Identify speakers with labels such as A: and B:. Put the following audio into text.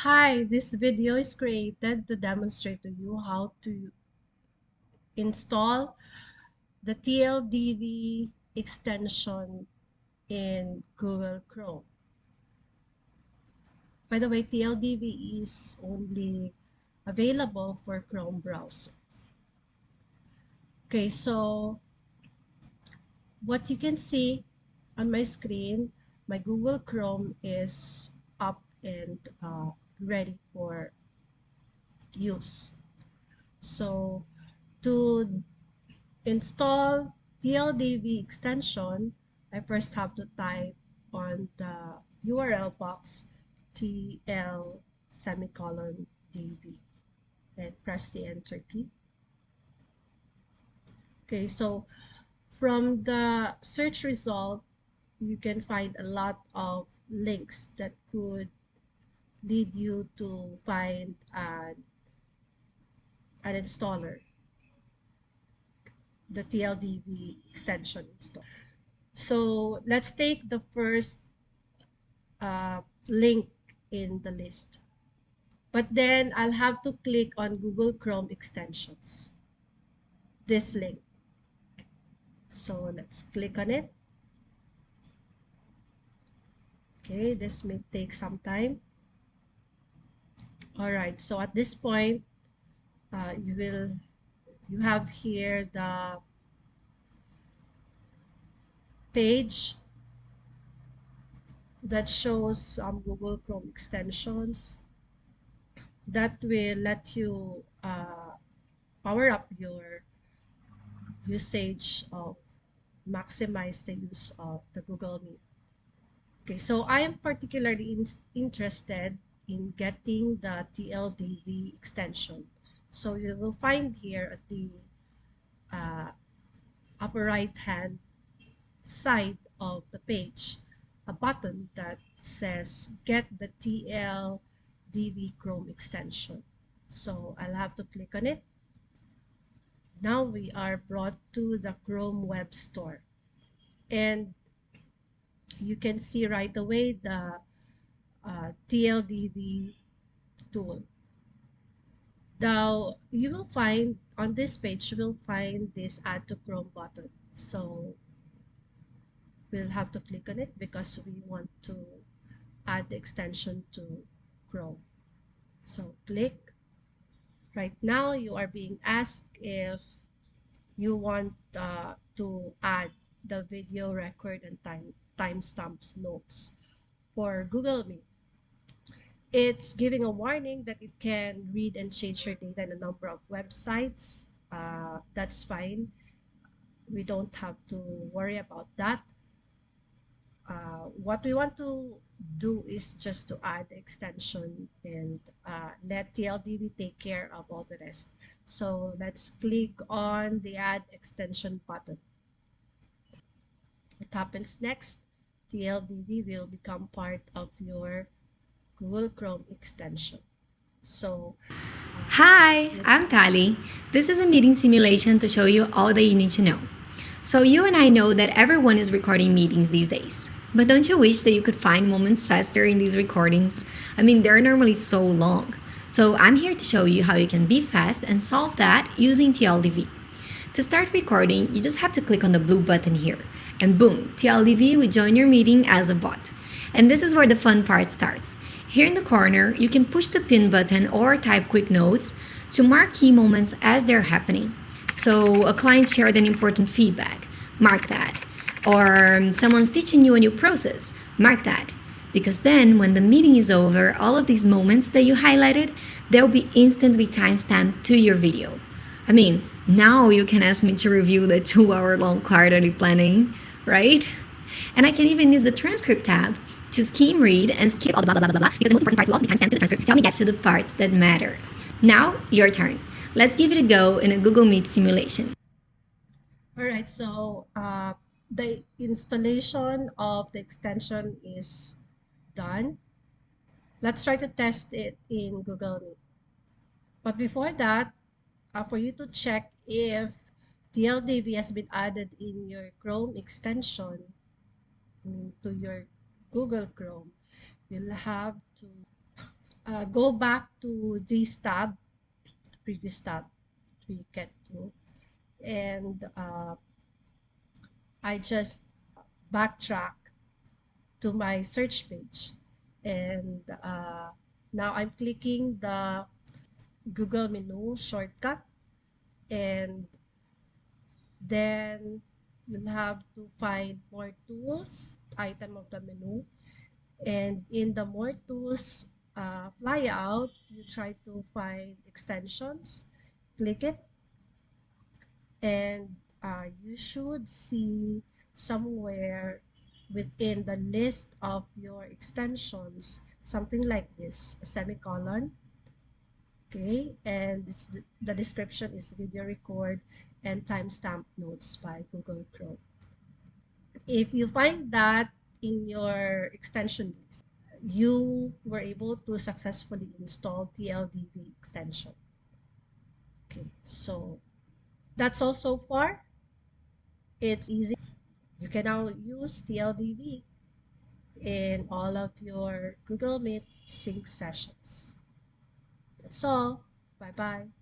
A: Hi, this video is created to demonstrate to you how to install the tldv extension in Google Chrome. By the way, tldv is only available for Chrome browsers. Okay, so what you can see on my screen, my Google Chrome is up and ready for use. So to install tldv extension, I first have to type on the URL box tl semicolon dv and press the enter key. Okay, so from the search result, you can find a lot of links that could lead you to find an installer, the tldv extension install. So let's take the first link in the list. But then I'll have to click on Google Chrome extensions, this link. So let's click on it. Okay, this may take some time. All right, so at this point, you have here the page that shows some Google Chrome extensions that will let you power up your usage of maximize the use of the Google Meet. Okay, so I am particularly interested in getting the tldv extension. So you will find here at the uh, upper right hand side of the page a button that says get the tldv Chrome extension. So I'll have to click on it. Now we are brought to the Chrome Web Store, and you can see right away the tldv tool. Now you will find on this page, you will find this add to Chrome button. So we'll have to click on it because we want to add the extension to Chrome. So click. Right now you are being asked if you want to add the video record and timestamps notes for Google Meet. It's giving a warning that it can read and change your data in a number of websites. That's fine. We don't have to worry about that. What we want to do is just to add extension and let tldv take care of all the rest. So let's click on the add extension button. What happens next? tldv will become part of your Google Chrome extension. So
B: Hi, I'm Kali. This is a meeting simulation to show you all that you need to know. So, you and I know that everyone is recording meetings these days. But don't you wish that you could find moments faster in these recordings? I mean, they're normally so long. So, I'm here to show you how you can be fast and solve that using TLDV. To start recording, you just have to click on the blue button here. And boom, TLDV will join your meeting as a bot. And this is where the fun part starts. Here in the corner, you can push the pin button or type quick notes to mark key moments as they're happening. So, a client shared an important feedback, mark that. Or someone's teaching you a new process, mark that. Because then, when the meeting is over, all of these moments that you highlighted, they'll be instantly timestamped to your video. I mean, now you can ask me to review the 2 hour long quarterly planning, right? And I can even use the transcript tab to skim read and skip all the blah blah blah blah because the most important parts will also be timestamped to the transcript. Tell me get to the parts that matter. Now, your turn. Let's give it a go in a Google Meet simulation.
A: all right, so the installation of the extension is done. Let's try to test it in Google Meet. But before that, for you to check if tldv has been added in your Chrome extension, to your Google Chrome, you'll have to Go back to this tab, previous tab we get to, and I just backtrack to my search page. And now I'm clicking the Google menu shortcut, and then you'll have to find more tools, item of the menu. And in the more tools flyout, you try to find extensions, click it, and you should see somewhere within the list of your extensions something like this, a semicolon. Okay, and the description is video record and timestamp notes by Google Chrome. If you find that in your extension list, you were able to successfully install tldv extension. Okay, so that's all so far. It's easy. You can now use tldv in all of your Google Meet sync sessions. That's all. Bye bye.